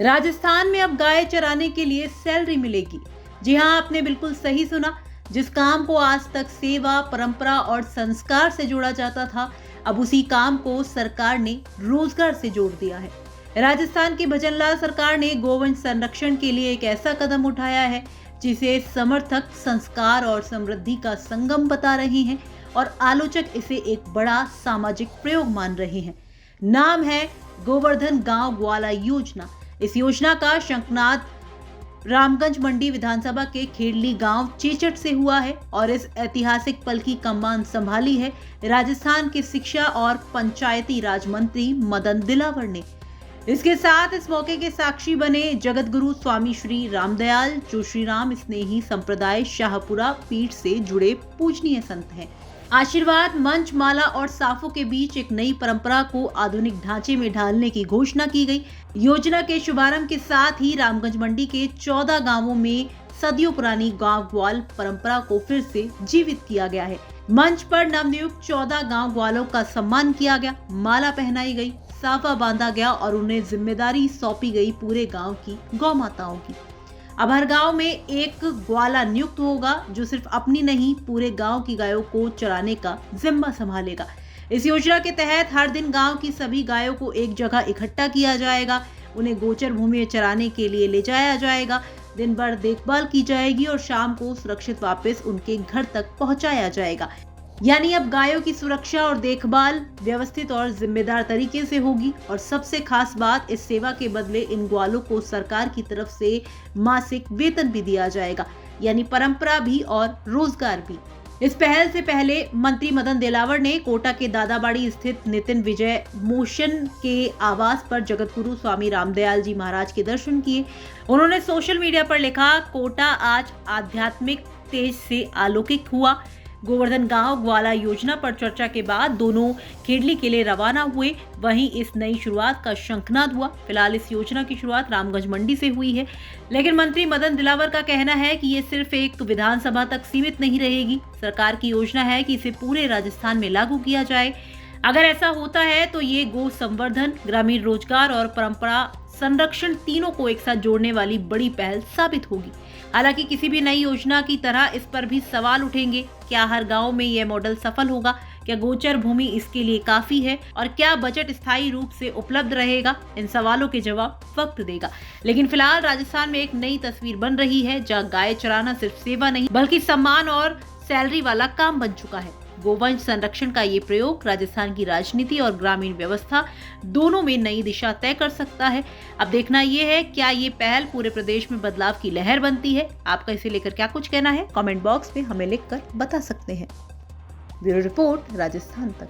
राजस्थान में अब गाय चराने के लिए सैलरी मिलेगी। जी हां, आपने बिल्कुल सही सुना। जिस काम को आज तक सेवा, परंपरा और संस्कार से जोड़ा जाता था, अब उसी काम को सरकार ने रोजगार से जोड़ दिया है। राजस्थान की भजनलाल सरकार ने गोवंश संरक्षण के लिए एक ऐसा कदम उठाया है जिसे समर्थक संस्कार और समृद्धि का संगम बता रहे हैं और आलोचक इसे एक बड़ा सामाजिक प्रयोग मान रहे हैं। नाम है गोवर्धन गांव ग्वाला योजना। इस योजना का शंखनाद रामगंज मंडी विधानसभा के खेड़ली गांव चेचट से हुआ है और इस ऐतिहासिक पल की कमान संभाली है राजस्थान के शिक्षा और पंचायती राज मंत्री मदन दिलावर ने। इसके साथ इस मौके के साक्षी बने जगत गुरु स्वामी श्री रामदयाल, जो श्री राम स्नेही संप्रदाय शाहपुरा पीठ से जुड़े पूजनीय संत हैं। आशीर्वाद मंच, माला और साफों के बीच एक नई परंपरा को आधुनिक ढांचे में ढालने की घोषणा की गई। योजना के शुभारंभ के साथ ही रामगंज मंडी के 14 गांवों में सदियों पुरानी गांव ग्वाल परंपरा को फिर से जीवित किया गया है। मंच पर नवनियुक्त 14 गांव ग्वालों का सम्मान किया गया, माला पहनाई गई, साफा बांधा गया और उन्हें जिम्मेदारी सौंपी गई पूरे गांव की गौ माताओं की। अब हर गांव में एक ग्वाला नियुक्त होगा जो सिर्फ अपनी नहीं, पूरे गांव की गायों को चराने का जिम्मा संभालेगा। इस योजना के तहत हर दिन गांव की सभी गायों को एक जगह इकट्ठा किया जाएगा, उन्हें गोचर भूमि में चराने के लिए ले जाया जाएगा, दिन भर देखभाल की जाएगी और शाम को सुरक्षित वापस उनके घर तक पहुंचाया जाएगा। यानी अब गायों की सुरक्षा और देखभाल व्यवस्थित और जिम्मेदार तरीके से होगी। और सबसे खास बात, इस सेवा के बदले इन ग्वालों को सरकार की तरफ से मासिक वेतन भी दिया जाएगा, यानी परंपरा भी और रोजगार भी। इस पहल से पहले मंत्री मदन दिलावर ने कोटा के दादाबाड़ी स्थित नितिन विजय मोशन के आवास पर जगत गुरु स्वामी रामदयाल जी महाराज के दर्शन किए। उन्होंने सोशल मीडिया पर लिखा, कोटा आज आध्यात्मिक तेज से आलोकित हुआ। गोवर्धन गांव ग्वाला योजना पर चर्चा के बाद दोनों खेड़ली के लिए रवाना हुए। वहीं इस नई शुरुआत का शंखनाद हुआ। फिलहाल इस योजना की शुरुआत रामगंज मंडी से हुई है, लेकिन मंत्री मदन दिलावर का कहना है कि ये सिर्फ एक विधानसभा तक सीमित नहीं रहेगी। सरकार की योजना है कि इसे पूरे राजस्थान में लागू किया जाए। अगर ऐसा होता है तो ये गो संवर्धन, ग्रामीण रोजगार और परंपरा संरक्षण तीनों को एक साथ जोड़ने वाली बड़ी पहल साबित होगी। हालांकि किसी भी नई योजना की तरह इस पर भी सवाल उठेंगे। क्या हर गांव में यह मॉडल सफल होगा? क्या गोचर भूमि इसके लिए काफी है? और क्या बजट स्थायी रूप से उपलब्ध रहेगा? इन सवालों के जवाब वक्त देगा। लेकिन फिलहाल राजस्थान में एक नई तस्वीर बन रही है, जहां गाय चराना सिर्फ सेवा नहीं बल्कि सम्मान और सैलरी वाला काम बन चुका है। गोवंश संरक्षण का ये प्रयोग राजस्थान की राजनीति और ग्रामीण व्यवस्था दोनों में नई दिशा तय कर सकता है। अब देखना ये है, क्या ये पहल पूरे प्रदेश में बदलाव की लहर बनती है? आपका इसे लेकर क्या कुछ कहना है? कमेंट बॉक्स में हमें लिखकर बता सकते हैं। ब्यूरो रिपोर्ट, राजस्थान तक।